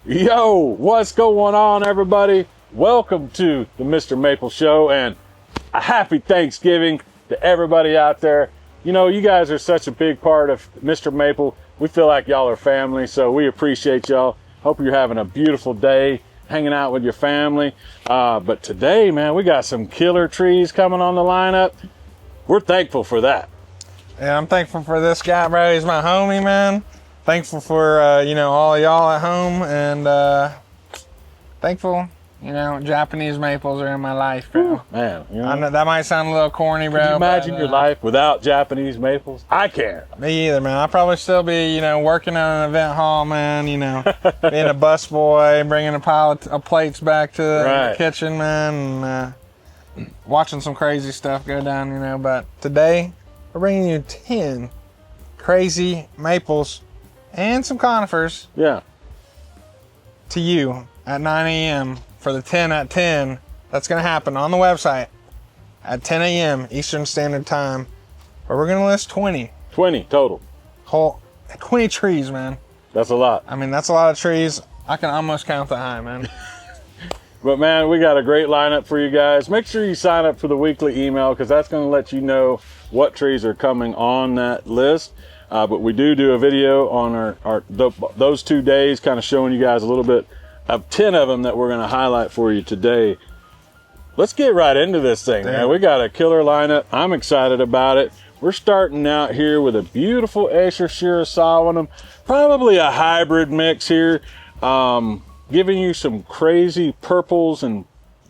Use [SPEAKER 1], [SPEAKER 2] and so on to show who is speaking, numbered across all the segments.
[SPEAKER 1] Yo, what's going on, everybody? Welcome to the MrMaple Show, and a happy Thanksgiving to everybody out there. You know, you guys are such a big part of Mr. Maple. We feel like y'all are family, so we appreciate y'all. Hope you're having a beautiful day, hanging out with your family. But today, man, we got some killer trees coming on the lineup. We're thankful for that.
[SPEAKER 2] Yeah, I'm thankful for this guy, bro. He's my homie, man. Thankful for, all y'all at home, and thankful, Japanese maples are in my life, bro.
[SPEAKER 1] Ooh, man,
[SPEAKER 2] I know that might sound a little corny, bro.
[SPEAKER 1] Can you imagine your life without Japanese maples? I can't.
[SPEAKER 2] Me either, man. I'll probably still be, working on an event hall, man, being a busboy, bringing a pile of plates back to the kitchen, man, and watching some crazy stuff go down, But today, we're bringing you 10 crazy maples and some conifers to you at 9 a.m. for the 10 at 10. That's going to happen on the website at 10 a.m. Eastern Standard Time, where we're going to list 20
[SPEAKER 1] total.
[SPEAKER 2] 20 trees, man.
[SPEAKER 1] That's a lot.
[SPEAKER 2] I mean, that's a lot of trees. I can almost count the high, man.
[SPEAKER 1] But man, we got a great lineup for you guys. Make sure you sign up for the weekly email, because that's going to let you know what trees are coming on that list. But we do a video on those 2 days, kind of showing you guys a little bit of 10 of them that we're going to highlight for you today. Let's get right into this thing, man. We got a killer lineup. I'm excited about it. We're starting out here with a beautiful Acer shirasawanum, probably a hybrid mix here, giving you some crazy purples and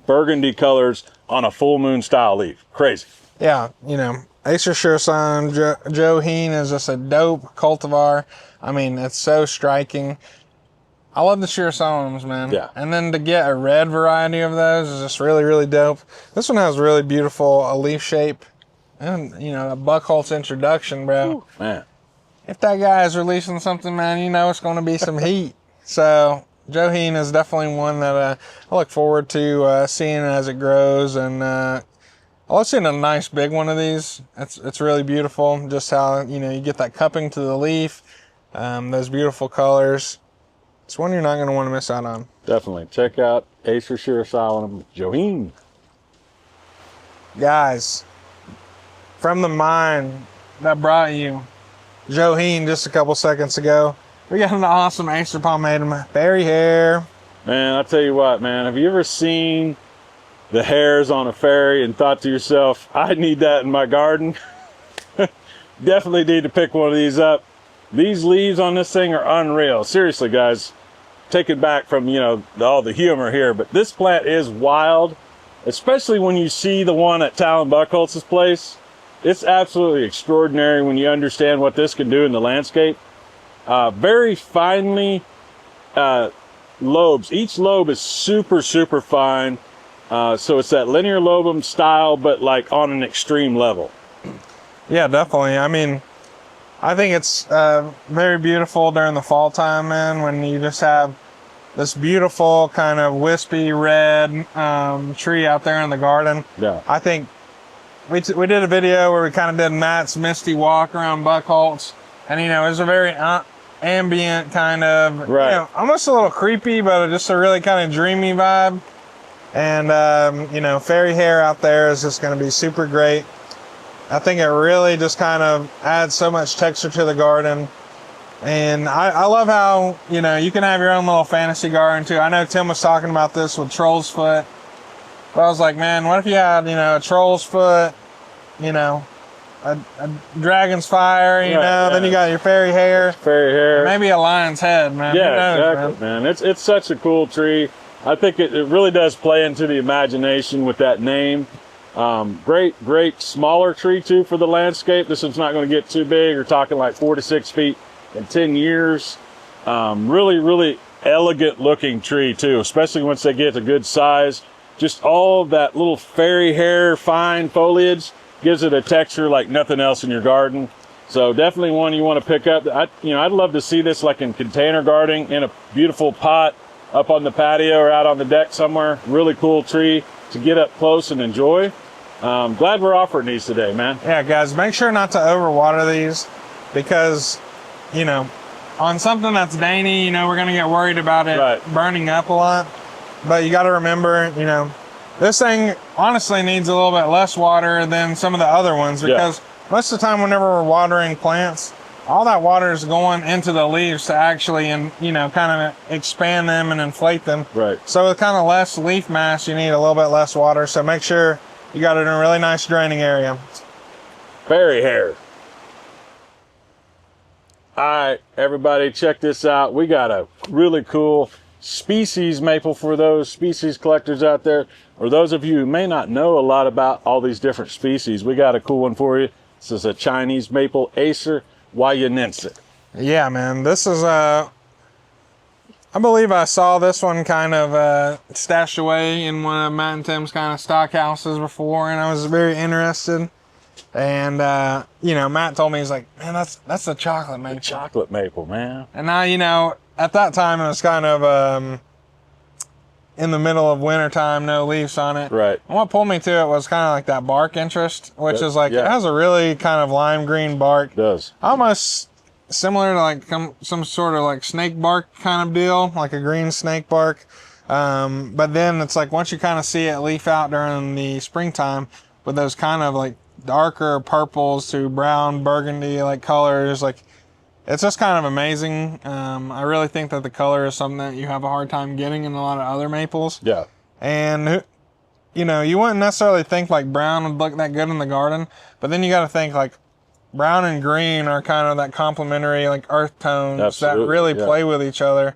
[SPEAKER 1] burgundy colors on a full moon style leaf. Crazy.
[SPEAKER 2] Yeah, Acer shirasawanum Joen is just a dope cultivar. I mean, it's so striking. I love the shirasawanums, man.
[SPEAKER 1] Yeah.
[SPEAKER 2] And then to get a red variety of those is just really, really dope. This one has really beautiful leaf shape. And, a Buckholz introduction, bro.
[SPEAKER 1] Ooh, man.
[SPEAKER 2] If that guy is releasing something, man, it's going to be some heat. So, Joen is definitely one that I look forward to seeing as it grows. And I love seeing a nice big one of these. It's really beautiful. Just how, you get that cupping to the leaf, those beautiful colors. It's one you're not going to want to miss out on.
[SPEAKER 1] Definitely. Check out Acer shirasawanum Joen.
[SPEAKER 2] Guys, from the mind that brought you Joen just a couple seconds ago, we got an awesome Acer Palmatum fairy hair. Man,
[SPEAKER 1] I'll tell you what, man. Have you ever seen the hairs on a fairy and thought to yourself, I need that in my garden? Definitely need to pick one of these up. These leaves on this thing are unreal. Seriously, guys. Take it back from, all the humor here, but this plant is wild, especially when you see the one at Talon Buckholz's place. It's absolutely extraordinary when you understand what this can do in the landscape. Very finely lobes. Each lobe is super, super fine. So it's that linear lobum style, but like on an extreme level.
[SPEAKER 2] Yeah, definitely. I mean, I think it's very beautiful during the fall time, man, when you just have this beautiful kind of wispy red tree out there in the garden.
[SPEAKER 1] Yeah.
[SPEAKER 2] I think we did a video where we kind of did Matt's misty walk around Buckholz, and, it was a very ambient kind of, almost a little creepy, but just a really kind of dreamy vibe. And, fairy hair out there is just going to be super great. I think it really just kind of adds so much texture to the garden. And I love how, you can have your own little fantasy garden too. I know Tim was talking about this with Troll's Foot. But I was like, man, what if you had, a Troll's Foot, a Dragon's Fire, then you got your fairy hair.
[SPEAKER 1] Fairy hair.
[SPEAKER 2] Maybe a lion's head, man.
[SPEAKER 1] Yeah, exactly, man. It's such a cool tree. I think it really does play into the imagination with that name. Great smaller tree too for the landscape. This one's not going to get too big. We're talking like 4 to 6 feet in 10 years. Really elegant looking tree too, especially once they get a good size. Just all of that little fairy hair, fine foliage gives it a texture like nothing else in your garden. So definitely one you want to pick up. I'd love to see this like in container gardening in a beautiful pot up on the patio or out on the deck somewhere. Really cool tree to get up close and enjoy. Glad we're offering these today, man.
[SPEAKER 2] Yeah, guys, make sure not to overwater these because, on something that's dainty, you know, we're gonna get worried about it burning up a lot. But you got to remember, you know, this thing honestly needs a little bit less water than some of the other ones, because most of the time whenever we're watering plants, all that water is going into the leaves to actually, and you know, kind of expand them and inflate them. Right. So with kind of less leaf mass, you need a little bit less water. So make sure you got it in a really nice draining area.
[SPEAKER 1] Berry hair. All right, everybody, check this out. We got a really cool species maple for those species collectors out there, or those of you who may not know a lot about all these different species. We got a cool one for you. This is a Chinese maple, Acer wuyuanense.
[SPEAKER 2] Yeah, man, this is I believe I saw this one kind of stashed away in one of Matt and Tim's kind of stock houses before, and I was very interested. And you know, Matt told me, he's like, man, that's the chocolate maple.
[SPEAKER 1] The chocolate maple, man.
[SPEAKER 2] And now, you know, at that time it was kind of in the middle of winter time, no leaves on it. Right. And what pulled me to it was kind of like that bark interest, which is like, it has a really kind of lime green bark. It does. Almost similar to like some sort of like snake bark kind of deal, like a green snake bark. But then it's like, once you kind of see it leaf out during the springtime with those kind of like darker purples to brown burgundy like colors, like it's just kind of amazing. I really think that the color is something that you have a hard time getting in a lot of other maples. Yeah. And you know, you wouldn't necessarily think like brown would look that good in the garden, but then you got to think like brown and green are kind of that complementary like earth tones that really play with each other.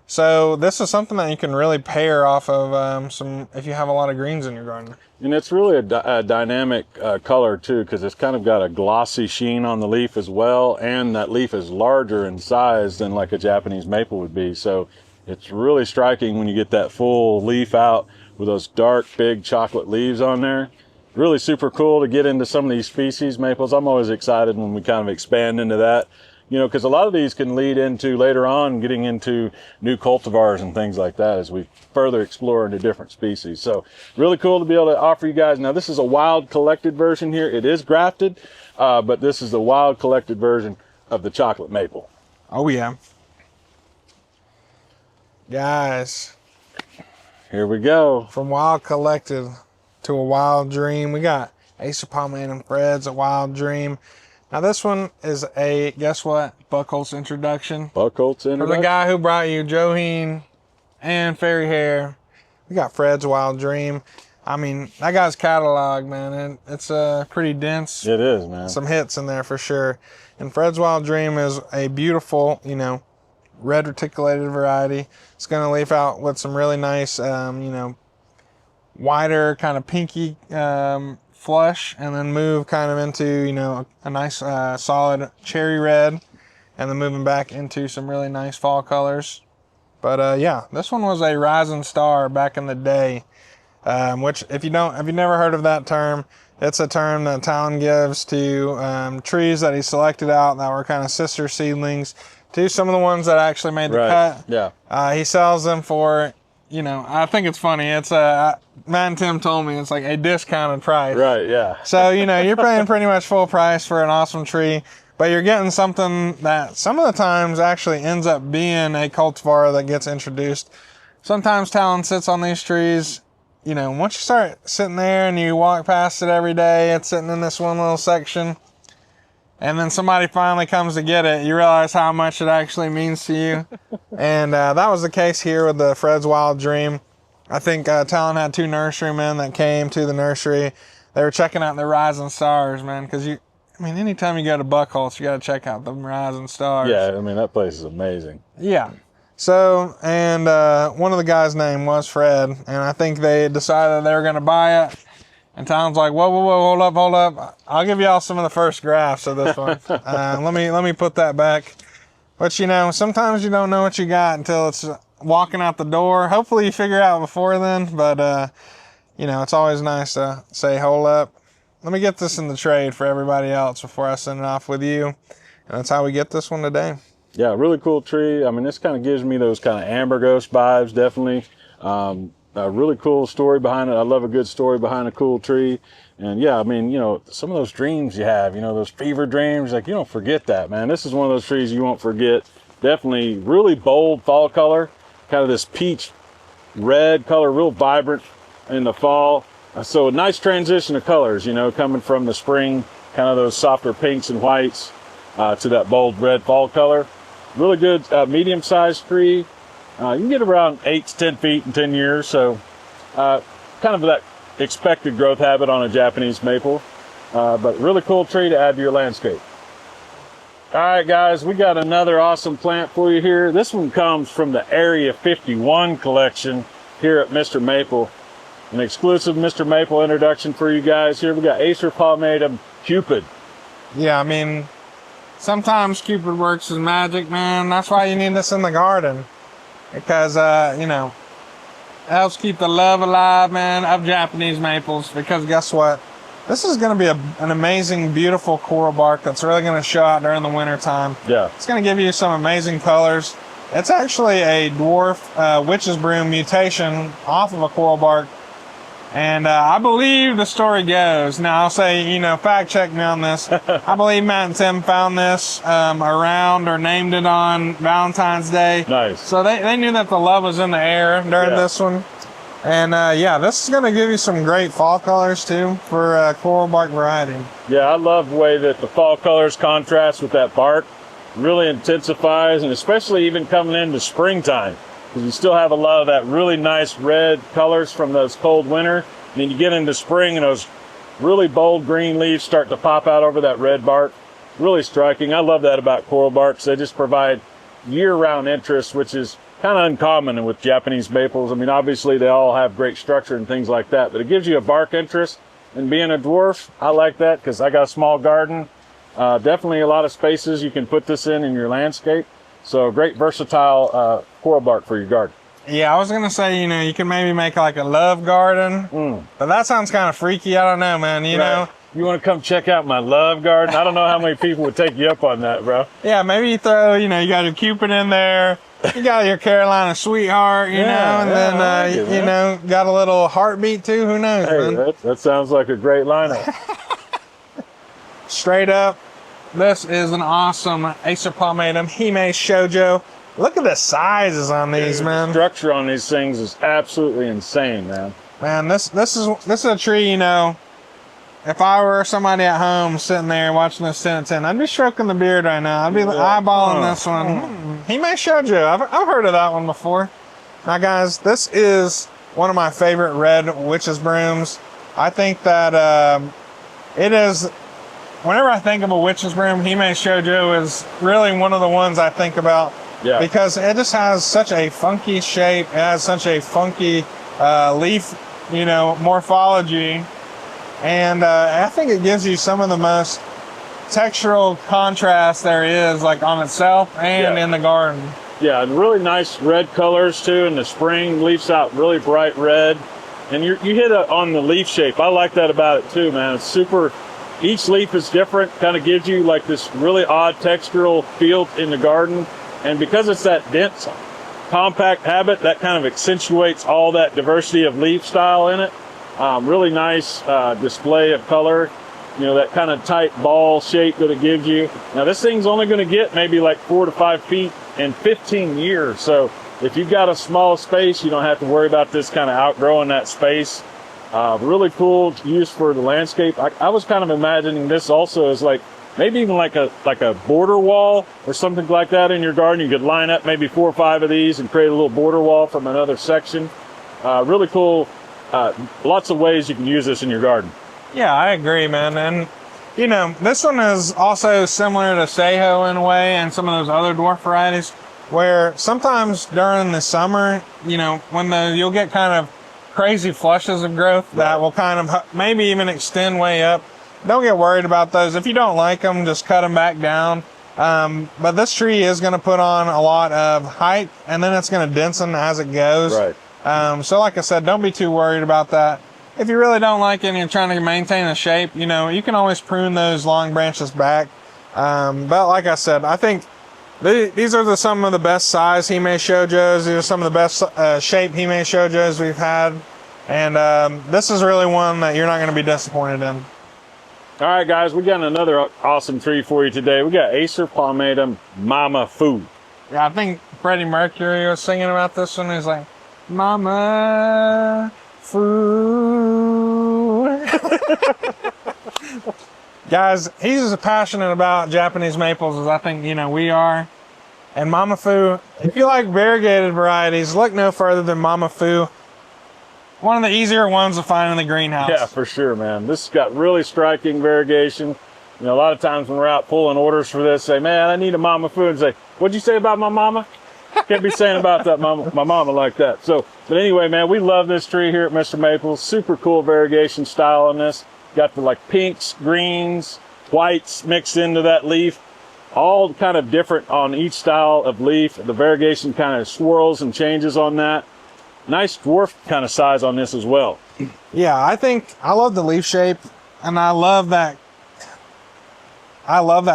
[SPEAKER 2] So this is something that you can really pair off of if you have a lot of greens in your garden.
[SPEAKER 1] And it's really a dynamic color too, because it's kind of got a glossy sheen on the leaf as well, and that leaf is larger in size than like a Japanese maple would be. So it's really striking when you get that full leaf out with those dark, big chocolate leaves on there. Really super cool to get into some of these species maples. I'm always excited when we kind of expand into that. You know, because a lot of these can lead into later on getting into new cultivars and things like that as we further explore into different species. So really cool to be able to offer you guys. Now this is a wild collected version here. It is grafted, but this is the wild collected version of the chocolate maple.
[SPEAKER 2] Oh yeah. Guys.
[SPEAKER 1] Here we go.
[SPEAKER 2] From wild collected to a wild dream. We got Acer Palmatum Freds, a wild dream. Now this one is a, guess what? Buckholz introduction.
[SPEAKER 1] Buckholz introduction.
[SPEAKER 2] For the guy who brought you Joen and Fairy Hair. We got Fred's Wild Dream. I mean, that guy's catalog, man, it's pretty dense.
[SPEAKER 1] It is, man.
[SPEAKER 2] Some hits in there for sure. And Fred's Wild Dream is a beautiful, you know, red reticulated variety. It's going to leaf out with some really nice, you know, wider kind of pinky flush, and then move kind of into, you know, a nice solid cherry red, and then moving back into some really nice fall colors. But yeah, this one was a rising star back in the day, which if you've never heard of that term, it's a term that Talon gives to trees that he selected out that were kind of sister seedlings to some of the ones that actually made the cut. Yeah. He sells them for, you know, I think it's funny. It's Matt and Tim told me it's like a discounted price.
[SPEAKER 1] Right, yeah.
[SPEAKER 2] So, you know, you're paying pretty much full price for an awesome tree, but you're getting something that some of the times actually ends up being a cultivar that gets introduced. Sometimes Talon sits on these trees, you know, once you start sitting there and you walk past it every day, it's sitting in this one little section, and then somebody finally comes to get it, you realize how much it actually means to you. And that was the case here with the Fred's Wild Dream. I think Talon had 2 nurserymen that came to the nursery. They were checking out the rising stars, man, because I mean, anytime you go to Buckholz, you got to check out the rising stars.
[SPEAKER 1] Yeah, I mean, that place is amazing.
[SPEAKER 2] Yeah. So, and one of the guys' name was Fred, and I think they decided they were going to buy it. And Talon's like, whoa, hold up. I'll give y'all some of the first grafts of this one. Let me put that back. But, you know, sometimes you don't know what you got until it's walking out the door. Hopefully you figure it out before then. But, you know, it's always nice to say, hold up. Let me get this in the trade for everybody else before I send it off with you. And that's how we get this one today.
[SPEAKER 1] Yeah, really cool tree. I mean, this kind of gives me those kind of amber ghost vibes, definitely. A really cool story behind it. I love a good story behind a cool tree. And yeah, I mean, you know, some of those dreams you have, you know, those fever dreams, like, you don't forget that, man. This is one of those trees you won't forget Definitely really bold fall color, kind of this peach red color, real vibrant in the fall. So a nice transition of colors, you know, coming from the spring, kind of those softer pinks and whites to that bold red fall color. Really good medium-sized tree. You can get around 8 to 10 feet in 10 years. So kind of that expected growth habit on a Japanese maple. But really cool tree to add to your landscape. All right, guys, we got another awesome plant for you here. This one comes from the Area 51 collection here at MrMaple. An exclusive MrMaple introduction for you guys here. We got Acer Palmatum Cupid.
[SPEAKER 2] Yeah, I mean, sometimes Cupid works as magic, man. That's why you need this in the garden. Because, you know, it helps keep the love alive, man, of Japanese maples. Because guess what? This is going to be an amazing, beautiful coral bark that's really going to show out during the winter time.
[SPEAKER 1] Yeah.
[SPEAKER 2] It's going to give you some amazing colors. It's actually a dwarf witch's broom mutation off of a coral bark. And I believe the story goes, now I'll say, you know, fact check me on this. I believe Matt and Tim found this around or named it on Valentine's Day.
[SPEAKER 1] Nice.
[SPEAKER 2] So they knew that the love was in the air during this one. And yeah, this is going to give you some great fall colors too for coral bark variety.
[SPEAKER 1] Yeah, I love the way that the fall colors contrast with that bark. Really intensifies, and especially even coming into springtime, because you still have a lot of that really nice red colors from those cold winter. And then you get into spring and those really bold green leaves start to pop out over that red bark. Really striking. I love that about coral barks. They just provide year-round interest, which is kind of uncommon with Japanese maples. I mean, obviously they all have great structure and things like that, but it gives you a bark interest. And being a dwarf, I like that because I got a small garden. Definitely a lot of spaces you can put this in your landscape. So great versatile coral bark for your garden.
[SPEAKER 2] Yeah, I was going to say, you know, you can maybe make like a love garden, but that sounds kind of freaky. I don't know, man, you know.
[SPEAKER 1] You want to come check out my love garden? I don't know how many people would take you up on that, bro.
[SPEAKER 2] Yeah, maybe you throw, you know, you got your Cupid in there. You got your Carolina sweetheart, you know, and then, like it, you know, got a little heartbeat too. Who knows, man?
[SPEAKER 1] That sounds like a great lineup.
[SPEAKER 2] Straight up, this is an awesome Acer Palmatum Hime shojo. Look at the sizes on these, man.
[SPEAKER 1] The structure on these things is absolutely insane, man.
[SPEAKER 2] Man, this is a tree, you know. If I were somebody at home sitting there watching this 10 at 10, I'd be stroking the beard right now. I'd be eyeballing this one. Hime shojo. I've heard of that one before. Now, guys, this is one of my favorite red witch's brooms. I think that it is. Whenever I think of a witch's broom, Hime shojo is really one of the ones I think about. Yeah. Because it just has such a funky shape. It has such a funky leaf, you know, morphology. And I think it gives you some of the most textural contrast there is, like on itself and in the garden. Yeah, and really nice red colors too. In the spring, leaves out really bright red. And you hit on the leaf shape. I like that about it too, man. It's super. Each leaf is different. Kind of gives you like this really odd textural feel in the garden. And because it's that dense, compact habit, that kind of accentuates all that diversity of leaf style in it. Really nice display of color, you know, that kind of tight ball shape that it gives you. Now this thing's only going to get maybe like 4 to 5 feet in 15 years. So if you've got a small space, you don't have to worry about this kind of outgrowing that space. Really cool use for the landscape. I was kind of imagining this also as like maybe even like a border wall or something like that in your garden. You could line up maybe 4 or 5 of these and create a little border wall from another section. Really cool. Lots of ways you can use this in your garden. Yeah, I agree, man. And, you know, this one is also similar to Seiho in a way and some of those other dwarf varieties where sometimes during the summer, you know, when you'll get kind of crazy flushes of growth that will kind of maybe even extend way up. Don't get worried about those. If you don't like them, just cut them back down. But this tree is going to put on a lot of height and then it's going to densen as it goes. Right. So like I said, don't be too worried about that. If you really don't like it and you're trying to maintain the shape, you know, you can always prune those long branches back. But like I said, I think these are some of the best size Hime shojos. These are some of the best shape Hime shojos we've had. And this is really one that you're not going to be disappointed in. All right, guys, we got another awesome tree for you today. We got Acer Palmatum Mama Fu. Yeah, I think Freddie Mercury was singing about this one. He's like, Mama Fu. Guys, he's as passionate about Japanese maples as I think, we are. And Mama Fu, if you like variegated varieties, look no further than Mama Fu. One of the easier ones to find in the greenhouse.
[SPEAKER 1] Yeah, for sure, man. This has got really striking variegation. A lot of times when we're out pulling orders for this, say, man, I need a Mama Fu, and say, what'd you say about my mama? Can't be saying about that my mama like that. So, but anyway, man, we love this tree here at Mr. Maple. Super cool variegation style on this. Got the pinks, greens, whites mixed into that leaf. All kind of different on each style of leaf. The variegation kind of swirls and changes on that. Nice dwarf kind of size on this as well.
[SPEAKER 2] Yeah, I love the leaf shape, and I love that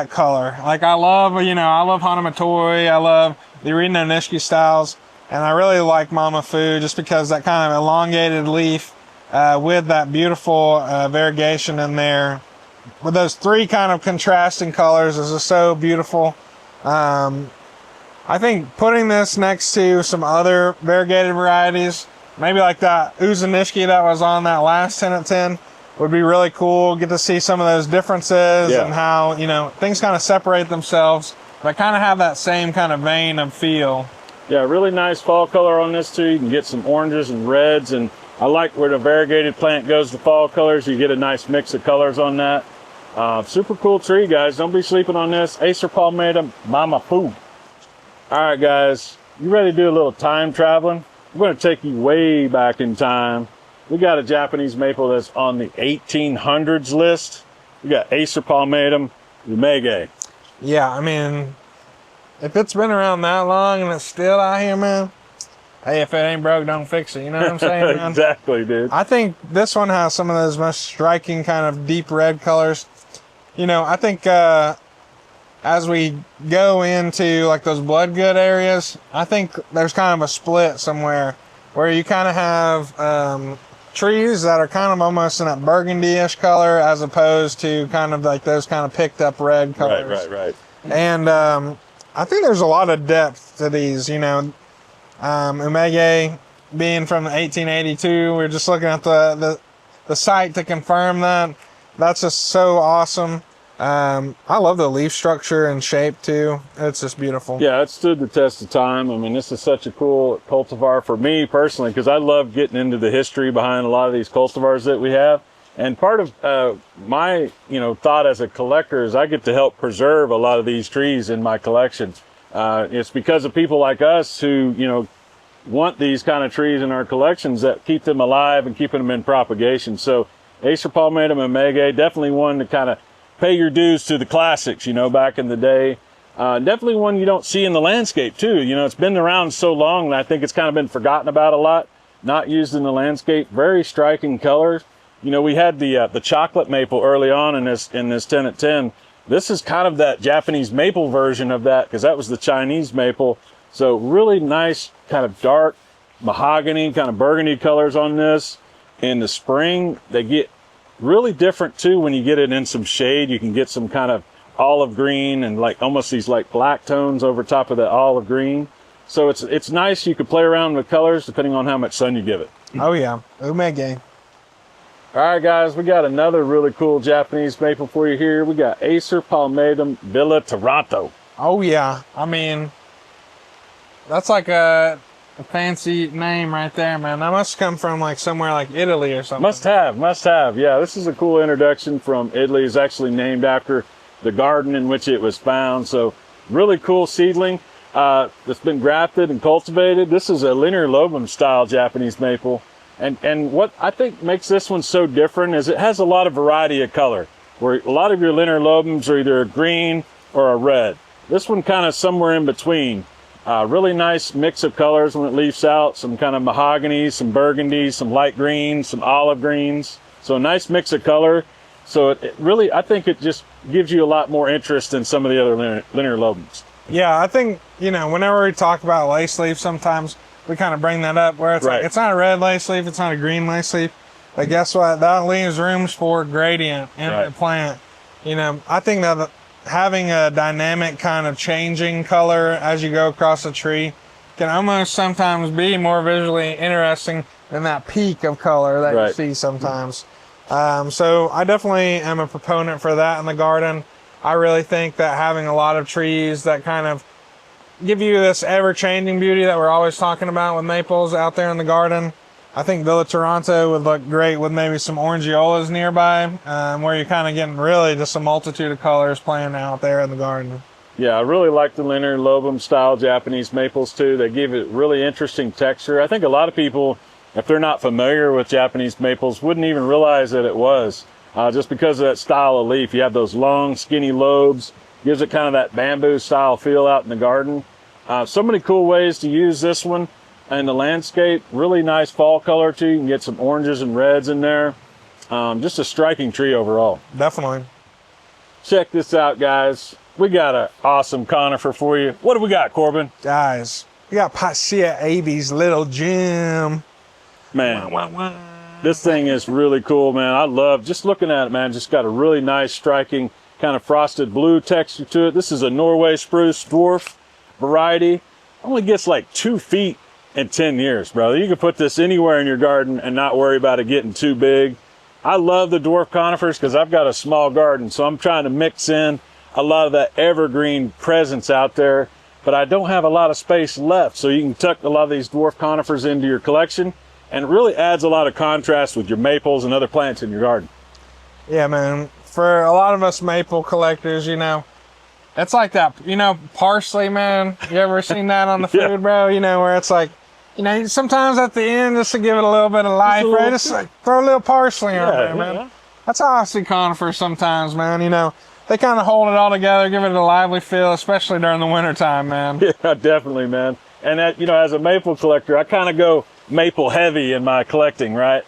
[SPEAKER 2] color. Like I love Hanamatoi, I love the Rino Nishiki styles, and I really like Mama Fu just because that kind of elongated leaf with that beautiful variegation in there. With those three kind of contrasting colors is just so beautiful. I think putting this next to some other variegated varieties, maybe like that Uzunishiki that was on that last 10 at 10, would be really cool. Get to see some of those differences and how, things kind of separate themselves, but kind of have that same kind of vein of feel.
[SPEAKER 1] Yeah, really nice fall color on this too. You can get some oranges and reds, and I like where the variegated plant goes to fall colors. You get a nice mix of colors on that. Super cool tree, guys. Don't be sleeping on this. Acer Palmatum Mama Fu. All right, guys, you ready to do a little time traveling? I'm going to take you way back in time. We got a Japanese maple that's on the 1800s list. We got Acer Palmatum Umegae.
[SPEAKER 2] Yeah, I mean, if it's been around that long and it's still out here, man, hey, if it ain't broke, don't fix it. You know what I'm saying, man?
[SPEAKER 1] Exactly, dude.
[SPEAKER 2] I think this one has some of those most striking kind of deep red colors. I think as we go into like those blood good areas, I think there's kind of a split somewhere where you kind of have trees that are kind of almost in that burgundy-ish color as opposed to kind of like those kind of picked up red colors.
[SPEAKER 1] Right.
[SPEAKER 2] And I think there's a lot of depth to these, Umegae being from 1882, we're just looking at the site to confirm that. That's just so awesome. I love the leaf structure and shape too. It's just beautiful.
[SPEAKER 1] Yeah, it stood the test of time. I mean, this is such a cool cultivar for me personally, because I love getting into the history behind a lot of these cultivars that we have. And part of my, thought as a collector is I get to help preserve a lot of these trees in my collection. It's because of people like us who, want these kind of trees in our collections that keep them alive and keeping them in propagation. So Acer Palmatum and Umegae, definitely one to kind of pay your dues to the classics, back in the day. Definitely one you don't see in the landscape too. It's been around so long and I think it's kind of been forgotten about a lot, not used in the landscape. Very striking colors. We had the chocolate maple early on in this 10 at 10. This is kind of that Japanese maple version of that, because that was the Chinese maple. So really nice kind of dark mahogany, kind of burgundy colors on this. In the spring, they get really different too. When you get it in some shade, you can get some kind of olive green and like almost these like black tones over top of that olive green. So it's nice. You could play around with colors depending on how much sun you give it.
[SPEAKER 2] Oh yeah, Umegae.
[SPEAKER 1] All right, guys, we got another really cool Japanese maple for you here. We got Acer Palmatum Villa Taranto.
[SPEAKER 2] Oh yeah, I mean, that's like a fancy name right there, man. That must come from like somewhere like Italy or something.
[SPEAKER 1] Must have. Yeah, this is a cool introduction from Italy. It's actually named after the garden in which it was found. So really cool seedling that's been grafted and cultivated. This is a linear lobum style Japanese maple. And what I think makes this one so different is it has a lot of variety of color, where a lot of your linear lobums are either a green or a red. This one kind of somewhere in between. Really nice mix of colors when it leaves out. Some kind of mahogany, some burgundy, some light greens, some olive greens. So a nice mix of color. So it really, I think it just gives you a lot more interest in some of the other linear lobums.
[SPEAKER 2] Yeah, I think, whenever we talk about lace leaf, sometimes we kind of bring that up where it's like, it's not a red lace leaf, it's not a green lace leaf. But guess what? That leaves rooms for gradient in the plant. I think that having a dynamic kind of changing color as you go across a tree can almost sometimes be more visually interesting than that peak of color that you see sometimes. So I definitely am a proponent for that in the garden. I really think that having a lot of trees that kind of give you this ever-changing beauty that we're always talking about with maples out there in the garden. I think Villa Taranto would look great with maybe some orangiolas nearby, where you're kind of getting really just a multitude of colors playing out there in the garden.
[SPEAKER 1] Yeah, I really like the linear lobum style Japanese maples too. They give it really interesting texture. I think a lot of people, if they're not familiar with Japanese maples, wouldn't even realize that it was. Just because of that style of leaf. You have those long, skinny lobes. Gives it kind of that bamboo style feel out in the garden. So many cool ways to use this one in the landscape. Really nice fall color too. You can get some oranges and reds in there. Just a striking tree overall.
[SPEAKER 2] Definitely.
[SPEAKER 1] Check this out, guys. We got an awesome conifer for you. What do we got, Corbin?
[SPEAKER 2] Guys, we got Picea abies, little gem.
[SPEAKER 1] Man, this thing is really cool, man. I love just looking at it, man. Just got a really nice, striking, kind of frosted blue texture to it. This is a Norway spruce dwarf variety. Only gets like 2 feet in 10 years, brother. You can put this anywhere in your garden and not worry about it getting too big. I love the dwarf conifers because I've got a small garden, so I'm trying to mix in a lot of that evergreen presence out there, but I don't have a lot of space left, so you can tuck a lot of these dwarf conifers into your collection, and it really adds a lot of contrast with your maples and other plants in your garden.
[SPEAKER 2] Yeah, man. For a lot of us maple collectors, you know, it's like that, you know, parsley, man. You ever seen that on the food, bro? You know, where it's like, you know, sometimes at the end, just to give it a little bit of life, right? Just like throw a little parsley on there, man. Yeah. That's how I see conifers sometimes, man. You know, they kind of hold it all together, give it a lively feel, especially during the wintertime, man.
[SPEAKER 1] Yeah, definitely, man. And that, you know, as a maple collector, I kind of go maple heavy in my collecting, right?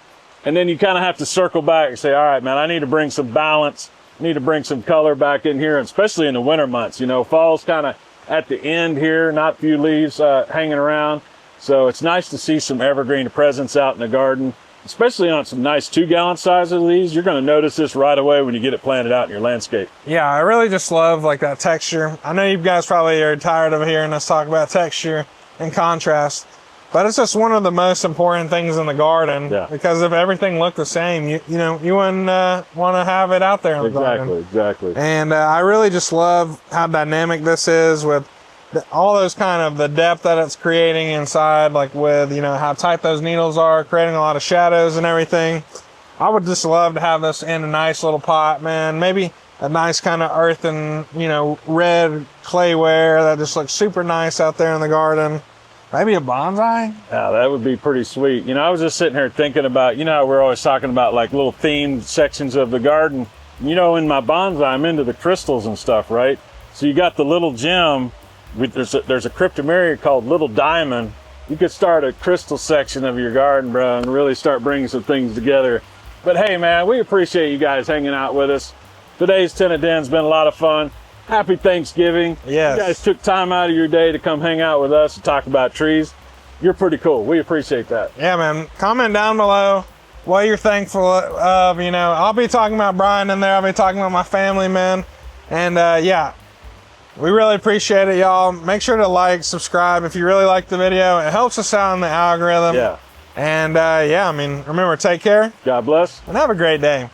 [SPEAKER 1] And then you kind of have to circle back and say, all right, man, I need to bring some balance. I need to bring some color back in here, especially in the winter months. You know, fall's kind of at the end here, not few leaves hanging around. So it's nice to see some evergreen presence out in the garden, especially on some nice 2-gallon sizes of these. You're going to notice this right away when you get it planted out in your landscape.
[SPEAKER 2] Yeah, I really just love like that texture. I know you guys probably are tired of hearing us talk about texture and contrast, but it's just one of the most important things in the garden. Yeah. Because if everything looked the same, you know, you wouldn't want to have it out there in the garden.
[SPEAKER 1] Exactly.
[SPEAKER 2] And I really just love how dynamic this is with all those kind of the depth that it's creating inside, like with, you know, how tight those needles are, creating a lot of shadows and everything. I would just love to have this in a nice little pot, man. Maybe a nice kind of earth and, you know, red clayware that just looks super nice out there in the garden. Maybe a bonsai?
[SPEAKER 1] Yeah, that would be pretty sweet. You know, I was just sitting here thinking about, you know, how we're always talking about like little themed sections of the garden. You know, in my bonsai, I'm into the crystals and stuff, right? So you got the little gem. There's a cryptomeria called Little Diamond. You could start a crystal section of your garden, bro, and really start bringing some things together. But hey, man, we appreciate you guys hanging out with us. Today's Tenant Den's been a lot of fun. Happy Thanksgiving.
[SPEAKER 2] Yes.
[SPEAKER 1] You guys took time out of your day to come hang out with us and talk about trees. You're pretty cool. We appreciate that.
[SPEAKER 2] Yeah, man. Comment down below what you're thankful of. You know, I'll be talking about Brian in there. I'll be talking about my family, man. And yeah. We really appreciate it, y'all. Make sure to like, subscribe if you really like the video. It helps us out in the algorithm.
[SPEAKER 1] Yeah.
[SPEAKER 2] And yeah, I mean, remember, take care.
[SPEAKER 1] God bless.
[SPEAKER 2] And have a great day.